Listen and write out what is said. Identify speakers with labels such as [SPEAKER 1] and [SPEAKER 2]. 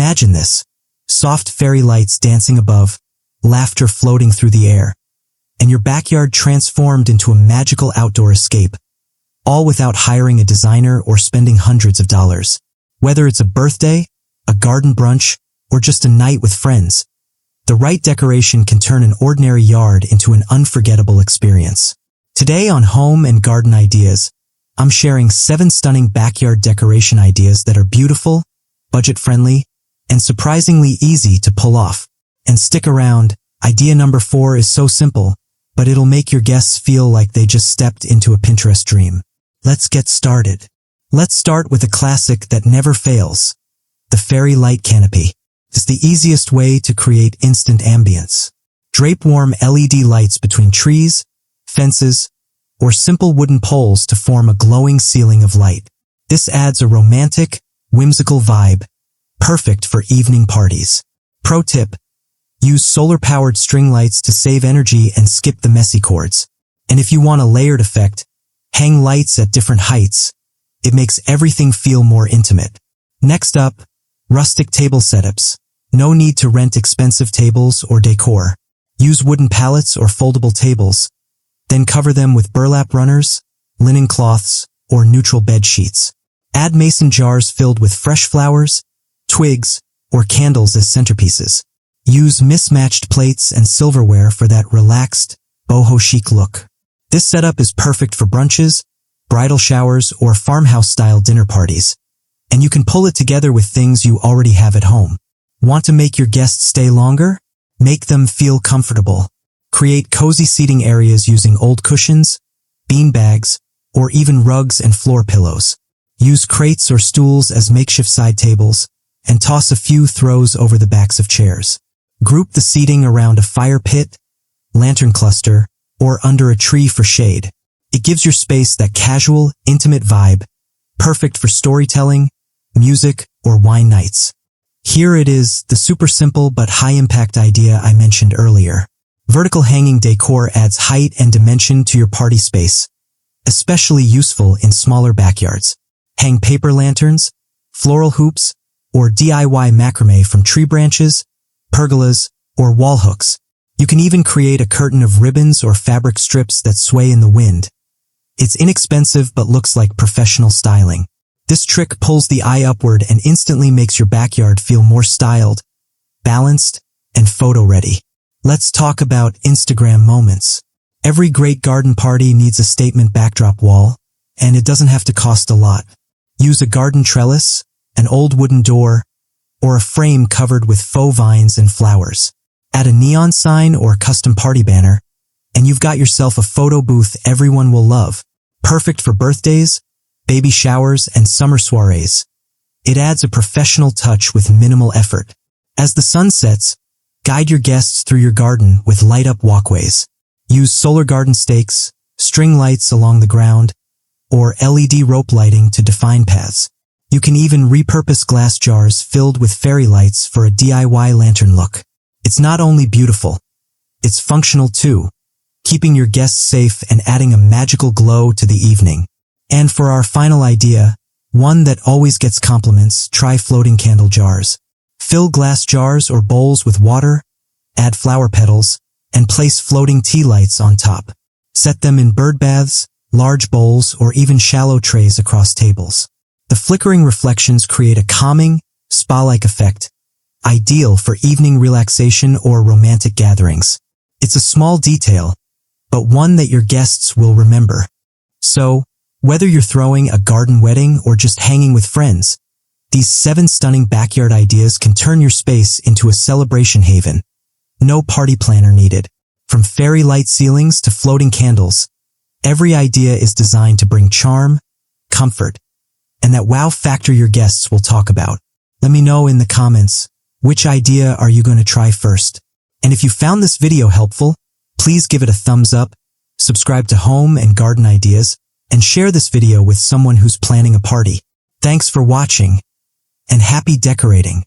[SPEAKER 1] Imagine this. Soft fairy lights dancing above, laughter floating through the air, and your backyard transformed into a magical outdoor escape, all without hiring a designer or spending hundreds of dollars. Whether it's a birthday, a garden brunch, or just a night with friends, the right decoration can turn an ordinary yard into an unforgettable experience. Today on Home and Garden Ideas, I'm sharing 7 stunning backyard decoration ideas that are beautiful, budget-friendly, and surprisingly easy to pull off. And stick around, idea number 4 is so simple, but it'll make your guests feel like they just stepped into a Pinterest dream. Let's get started. Let's start with a classic that never fails. The fairy light canopy. It's the easiest way to create instant ambience. Drape warm LED lights between trees, fences, or simple wooden poles to form a glowing ceiling of light. This adds a romantic, whimsical vibe, perfect for evening parties. Pro tip: use solar-powered string lights to save energy and skip the messy cords. And if you want a layered effect, hang lights at different heights. It makes everything feel more intimate. Next up, rustic table setups. No need to rent expensive tables or decor. Use wooden pallets or foldable tables, then cover them with burlap runners, linen cloths, or neutral bed sheets. Add mason jars filled with fresh flowers, twigs, or candles as centerpieces. Use mismatched plates and silverware for that relaxed, boho chic look. This setup is perfect for brunches, bridal showers, or farmhouse-style dinner parties, and you can pull it together with things you already have at home. Want to make your guests stay longer? Make them feel comfortable. Create cozy seating areas using old cushions, bean bags, or even rugs and floor pillows. Use crates or stools as makeshift side tables, and toss a few throws over the backs of chairs. Group the seating around a fire pit, lantern cluster, or under a tree for shade. It gives your space that casual, intimate vibe, perfect for storytelling, music, or wine nights. Here it is, the super simple but high-impact idea I mentioned earlier. Vertical hanging decor adds height and dimension to your party space, especially useful in smaller backyards. Hang paper lanterns, floral hoops, or DIY macrame from tree branches, pergolas, or wall hooks. You can even create a curtain of ribbons or fabric strips that sway in the wind. It's inexpensive but looks like professional styling. This trick pulls the eye upward and instantly makes your backyard feel more styled, balanced, and photo-ready. Let's talk about Instagram moments. Every great garden party needs a statement backdrop wall, and it doesn't have to cost a lot. Use a garden trellis, an old wooden door, or a frame covered with faux vines and flowers. Add a neon sign or custom party banner, and you've got yourself a photo booth everyone will love. Perfect for birthdays, baby showers, and summer soirees. It adds a professional touch with minimal effort. As the sun sets, guide your guests through your garden with light-up walkways. Use solar garden stakes, string lights along the ground, or LED rope lighting to define paths. You can even repurpose glass jars filled with fairy lights for a DIY lantern look. It's not only beautiful, it's functional too, keeping your guests safe and adding a magical glow to the evening. And for our final idea, one that always gets compliments, try floating candle jars. Fill glass jars or bowls with water, add flower petals, and place floating tea lights on top. Set them in bird baths, large bowls, or even shallow trays across tables. The flickering reflections create a calming, spa-like effect, ideal for evening relaxation or romantic gatherings. It's a small detail, but one that your guests will remember. So, whether you're throwing a garden wedding or just hanging with friends, these 7 stunning backyard ideas can turn your space into a celebration haven. No party planner needed. From fairy light ceilings to floating candles, every idea is designed to bring charm, comfort, and that wow factor your guests will talk about. Let me know in the comments, which idea are you going to try first? And if you found this video helpful, please give it a thumbs up, subscribe to Home and Garden Ideas, and share this video with someone who's planning a party. Thanks for watching, and happy decorating!